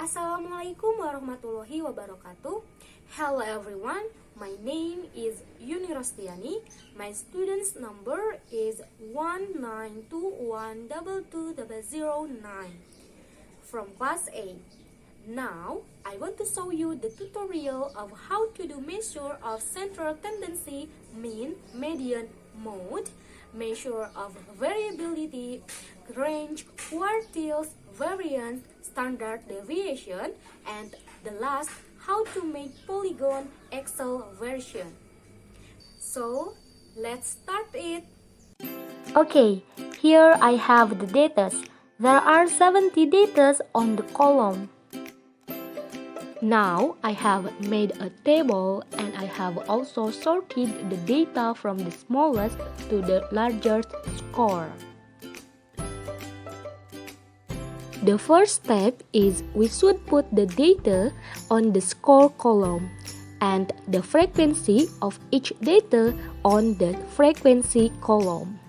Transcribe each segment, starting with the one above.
Assalamualaikum warahmatullahi wabarakatuh. Hello everyone, my name is Yuni Rostiani. My student's number is 192122009 from class A. Now, I want to show you the tutorial of how to do measure of central tendency, mean, median, mode, measure of variability, range, quartiles, variance, standard deviation, and the last, how to make Polygon Excel version. So, let's start it. Okay, here I have the data. There are 70 data on the column. Now I have made a table and I have also sorted the data from the smallest to the largest score. The first step is we should put the data on the score column and the frequency of each data on the frequency column.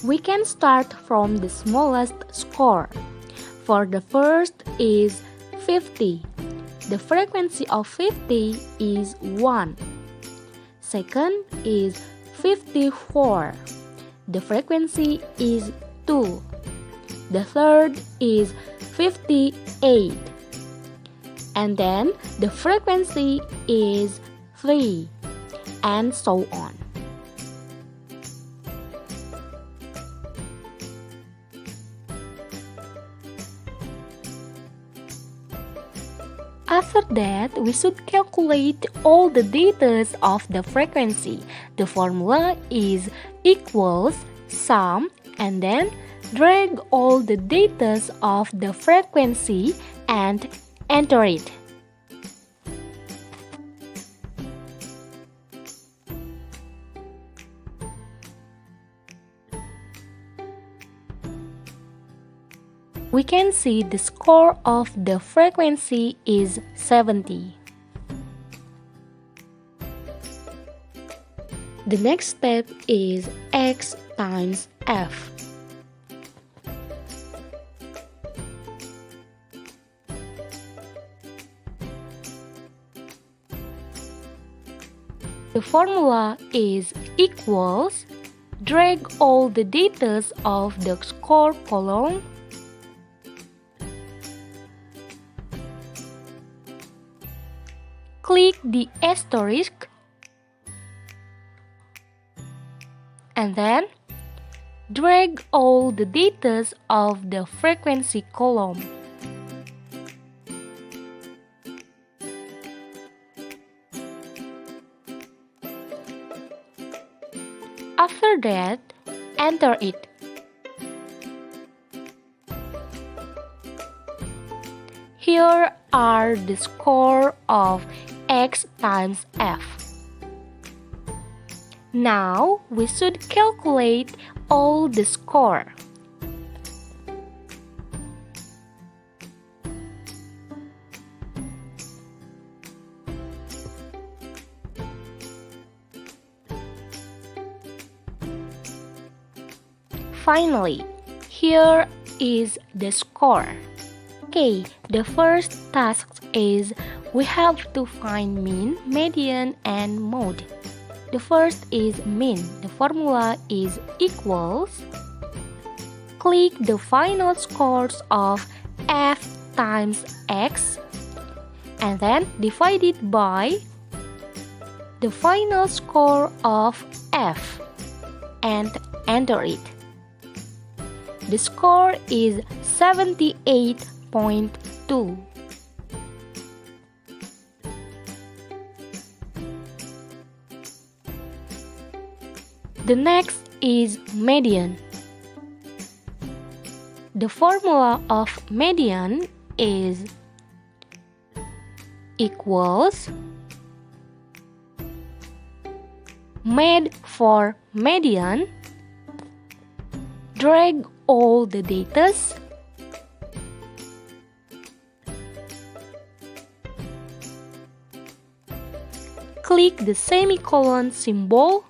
We can start from the smallest score. For the first is 50. The frequency of 50 is 1. Second is 54. The frequency is 2. The third is 58. And then the frequency is 3. And so on. After that, we should calculate all the data of the frequency. The formula is equals sum and then drag all the data of the frequency and enter it. We can see the score of the frequency is 70. The next step is x times f. The formula is equals drag all the data of the score column click the asterisk and then drag all the data of the frequency column. After that, enter it. Here are the score of x times f. Now we should calculate all the score. Finally, here is the score. Okay, the first task is we have to find mean, median, and mode. The first is mean. The formula is equals. Click the final scores of f times x and then divide it by the final score of f and enter it. The score is 78.2. The next is median. The formula of median is equals med for median, drag all the data, click the semicolon symbol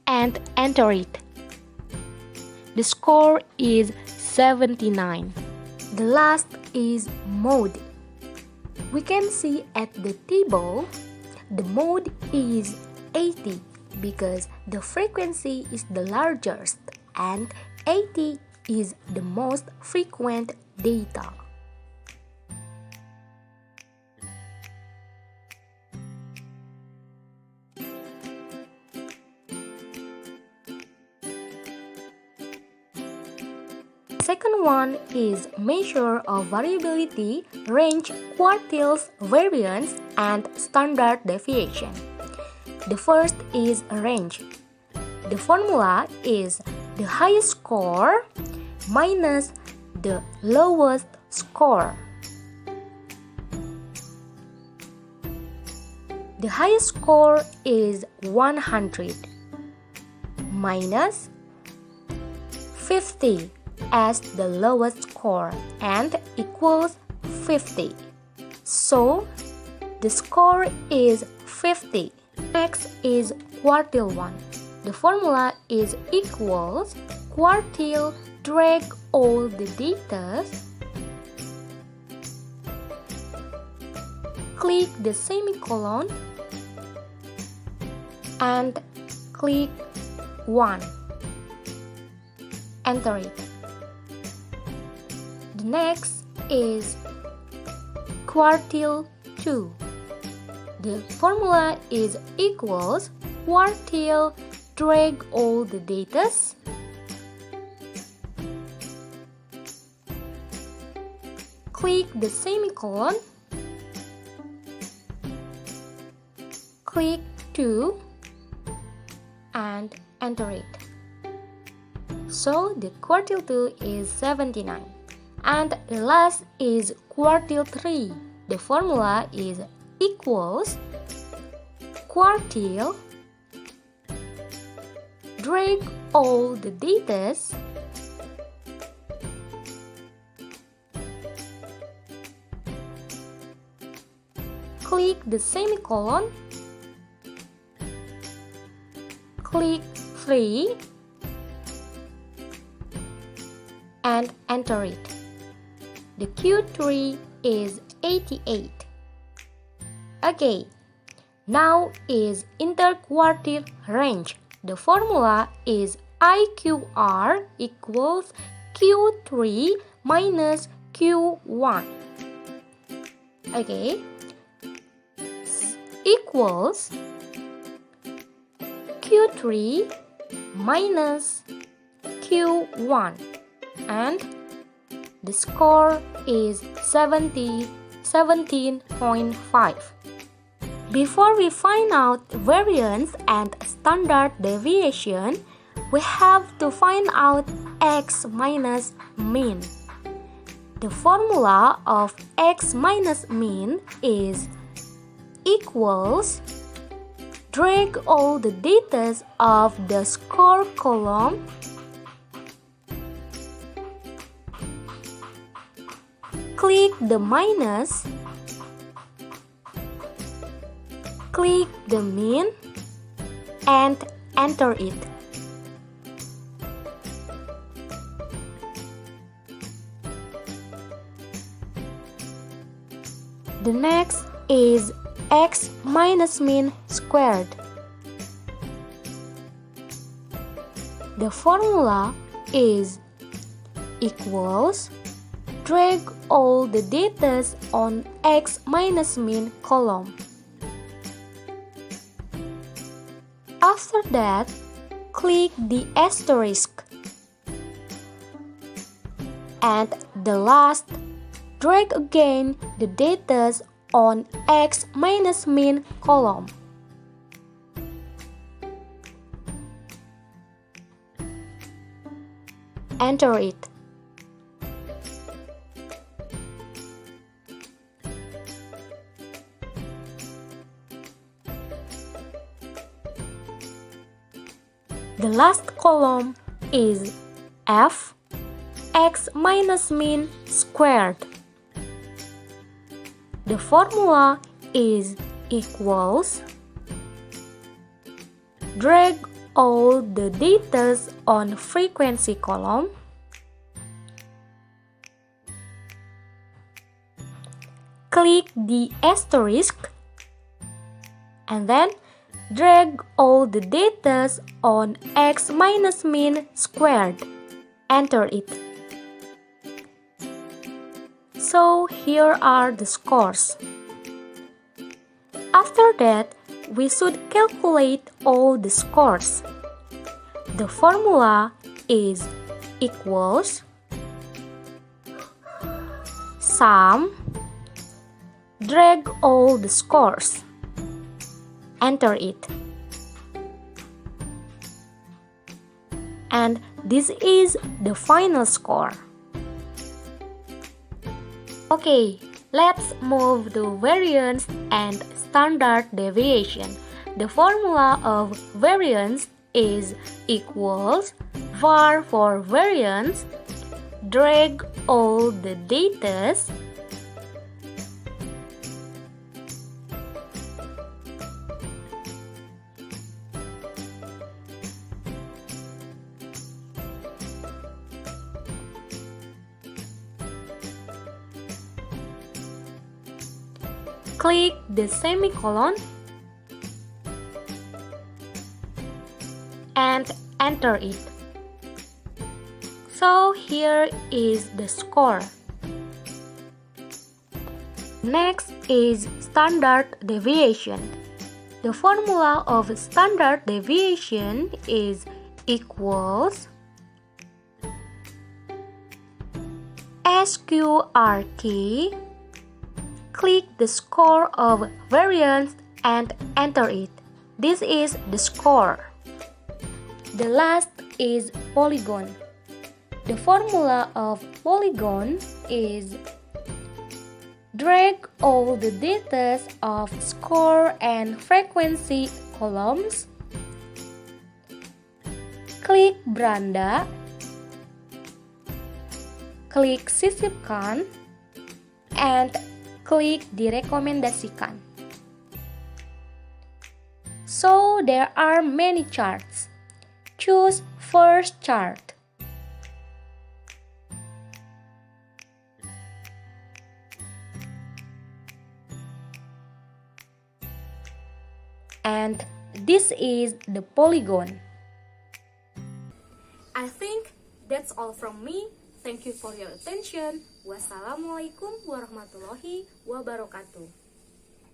and enter it. The score is 79. The last is mode. We can see at the table, the mode is 80 because the frequency is the largest and 80 is the most frequent data. Second one is measure of variability, range, quartiles, variance, and standard deviation. The first is range. The formula is the highest score minus the lowest score. The highest score is 100 minus 50 as the lowest score and equals 50. So the score is 50. Next is quartile 1. The formula is equals quartile drag all the data, click the semicolon and click 1. Enter it. The next is quartile 2. The formula is equals quartile drag all the data, click the semicolon, click 2 and enter it. So the quartile 2 is 79. And the last is quartile 3. The formula is equals quartile drag all the data, click the semicolon, click 3 and enter it. The Q3 is 88. Okay, now is interquartile range. The formula is IQR equals Q3 minus Q1. Okay, equals Q3 minus Q1 and the score is 17.5. Before we find out variance and standard deviation, we have to find out x minus mean. The formula of x minus mean is equals drag all the data of the score column click the minus, click the mean and enter it. The next is x minus mean squared. The formula is equals drag all the data on x minus mean column. After that, click the asterisk. And the last, drag again the data on x minus mean column. Enter it. The last column is f x minus mean squared. The formula is equals drag all the data on frequency column. Click the asterisk and then drag all the data on x minus min squared. Enter it. So here are the scores. After that, we should calculate all the scores. The formula is equals sum, drag all the scores. Enter it. And this is the final score. Okay, let's move to variance and standard deviation. The formula of variance is equals var for variance, drag all the data, click the semicolon and enter it. So here is the score. Next is standard deviation. The formula of standard deviation is equals SQRT. Click the score of variance and enter it. This is the score. The last is polygon. The formula of polygon is drag all the data of score and frequency columns. Klik beranda. Klik sisipkan and klik direkomendasikan. So there are many charts. Choose first chart. And this is the polygon. I think that's all from me. Thank you for your attention. Wassalamualaikum warahmatullahi wabarakatuh.